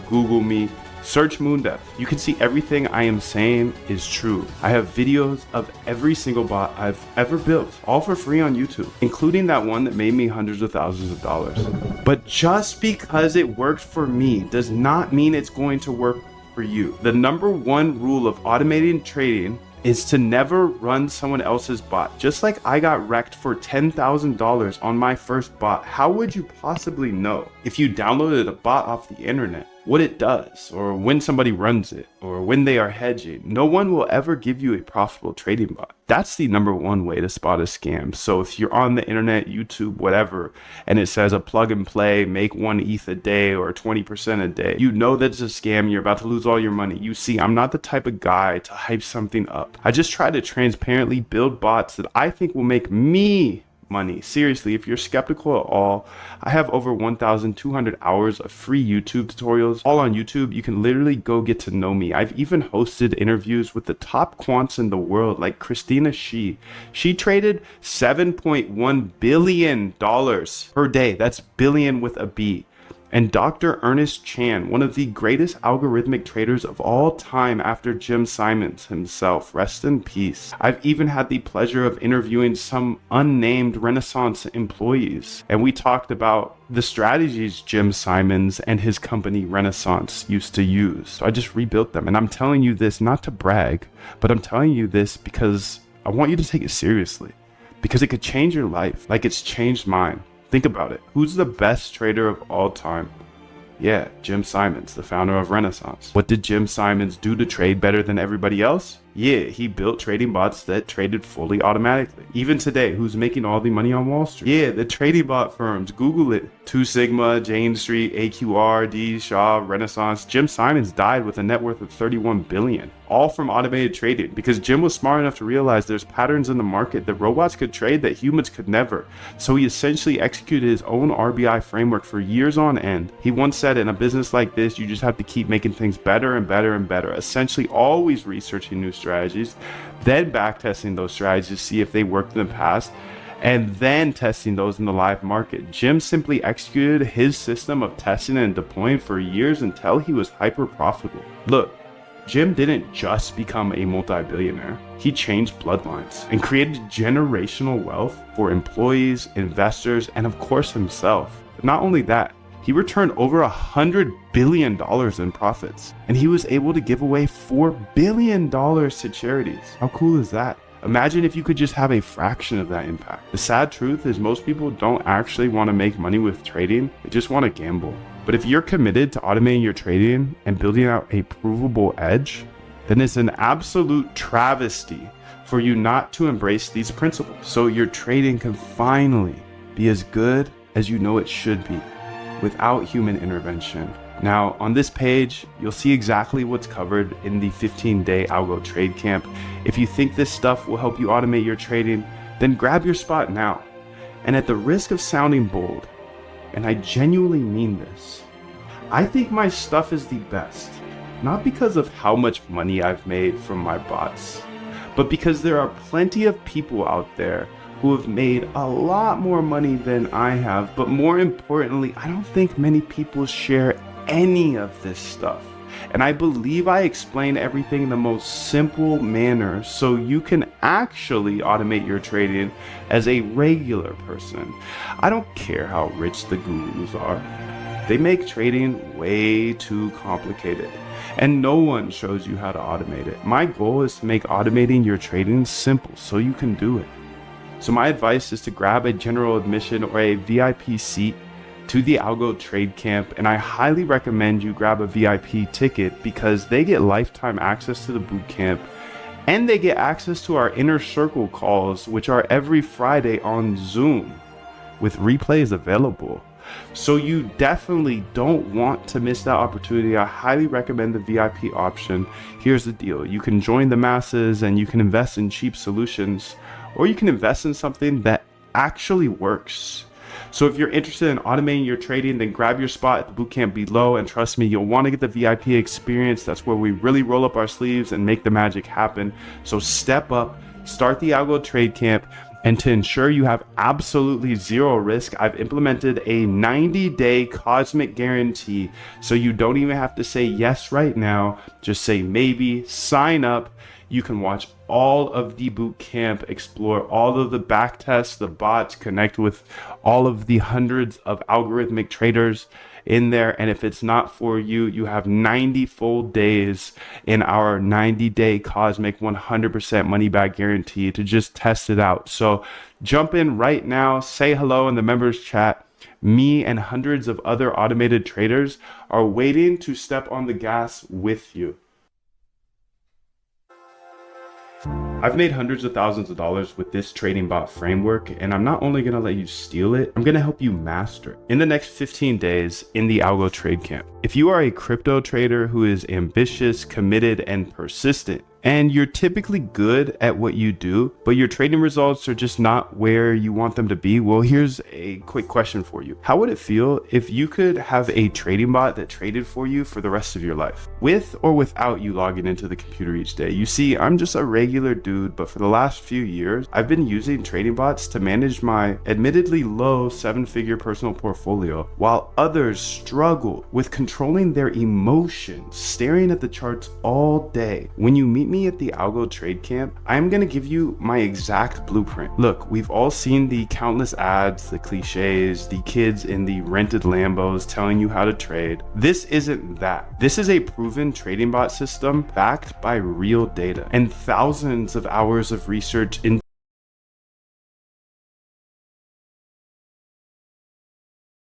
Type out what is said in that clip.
Google me, search Moondev. You can see everything I am saying is true. I have videos of every single bot I've ever built, all for free on YouTube, including that one that made me hundreds of thousands of dollars. But just because it worked for me does not mean it's going to work for you. The number one rule of automating trading is to never run someone else's bot. Just like I got wrecked for $10,000 on my first bot, how would you possibly know if you downloaded a bot off the internet what it does, or when somebody runs it, or when they are hedging? No one will ever give you a profitable trading bot. That's the number one way to spot a scam. So if you're on the internet, YouTube, whatever, and it says a plug and play, make 1 ETH a day or 20% a day, you know that's a scam. You're about to lose all your money. You see, I'm not the type of guy to hype something up. I just try to transparently build bots that I think will make me money. Seriously, if you're skeptical at all, I have over 1,200 hours of free YouTube tutorials, all on YouTube. You can literally go get to know me. I've even hosted interviews with the top quants in the world, like Christina Shi. She traded $7.1 billion per day. That's billion with a B. And Dr. Ernest Chan, one of the greatest algorithmic traders of all time after Jim Simons himself. Rest in peace. I've even had the pleasure of interviewing some unnamed Renaissance employees, and we talked about the strategies Jim Simons and his company Renaissance used to use. So I just rebuilt them. And I'm telling you this not to brag, but I'm telling you this because I want you to take it seriously, because it could change your life like it's changed mine. Think about it. Who's the best trader of all time? Yeah, Jim Simons, the founder of Renaissance. What did Jim Simons do to trade better than everybody else? Yeah, he built trading bots that traded fully automatically. Even today, who's making all the money on Wall Street? Yeah, the trading bot firms. Google it. 2 Sigma, Jane Street, AQR, D, Shaw, Renaissance. Jim Simons died with a net worth of $31 billion, all from automated trading, because Jim was smart enough to realize there's patterns in the market that robots could trade that humans could never. So he essentially executed his own RBI framework for years on end. He once said, in a business like this, you just have to keep making things better and better and better, essentially always researching new strategies, then backtesting those strategies to see if they worked in the past, and then testing those in the live market. Jim simply executed his system of testing and deploying for years until he was hyper profitable. Look, Jim didn't just become a multi-billionaire. He changed bloodlines and created generational wealth for employees, investors, and of course himself. But not only that, he returned over $100 billion in profits, and he was able to give away $4 billion to charities. How cool is that? Imagine if you could just have a fraction of that impact. The sad truth is most people don't actually want to make money with trading. They just want to gamble. But if you're committed to automating your trading and building out a provable edge, then it's an absolute travesty for you not to embrace these principles, so your trading can finally be as good as you know it should be, without human intervention. Now, on this page, you'll see exactly what's covered in the 15-day Algo Trade Camp. If you think this stuff will help you automate your trading, then grab your spot now. And at the risk of sounding bold, and I genuinely mean this, I think my stuff is the best, not because of how much money I've made from my bots, but because there are plenty of people out there who have made a lot more money than I have. But more importantly, I don't think many people share any of this stuff. And I believe I explain everything in the most simple manner so you can actually automate your trading as a regular person. I don't care how rich the gurus are. They make trading way too complicated, and no one shows you how to automate it. My goal is to make automating your trading simple so you can do it. So my advice is to grab a general admission or a VIP seat to the Algo Trade Camp, and I highly recommend you grab a VIP ticket because they get lifetime access to the boot camp, and they get access to our inner circle calls, which are every Friday on Zoom with replays available. So you definitely don't want to miss that opportunity. I highly recommend the VIP option. Here's the deal. You can join the masses and you can invest in cheap solutions, or you can invest in something that actually works. So if you're interested in automating your trading, then grab your spot at the bootcamp below, and trust me, you'll want to get the VIP experience. That's where we really roll up our sleeves and make the magic happen. So step up, start the Algo Trade Camp, And to ensure you have absolutely zero risk, I've implemented a 90-day Cosmic guarantee. So you don't even have to say yes right now. Just say maybe, sign up. You can watch all of the boot camp, explore all of the back tests, the bots, connect with all of the hundreds of algorithmic traders in there. And if it's not for you, you have 90 full days in our 90-day Cosmic 100% money back guarantee to just test it out. So jump in right now, say hello in the members chat. Me and hundreds of other automated traders are waiting to step on the gas with you. I've made hundreds of thousands of dollars with this trading bot framework, and I'm not only gonna let you steal it, I'm gonna help you master it in the next 15 days in the Algo Trade Camp. If you are a crypto trader who is ambitious, committed, and persistent, and you're typically good at what you do, but your trading results are just not where you want them to be, well, here's a quick question for you. How would it feel if you could have a trading bot that traded for you for the rest of your life, with or without you logging into the computer each day? You see, I'm just a regular dude, but for the last few years, I've been using trading bots to manage my admittedly low 7-figure personal portfolio, while others struggle with controlling their emotions, staring at the charts all day. When you meet me at the Algo Trade Camp, I'm gonna give you my exact blueprint. Look, we've all seen the countless ads, the cliches, the kids in the rented Lambos telling you how to trade. This isn't that. This is a proven trading bot system backed by real data and thousands of hours of research in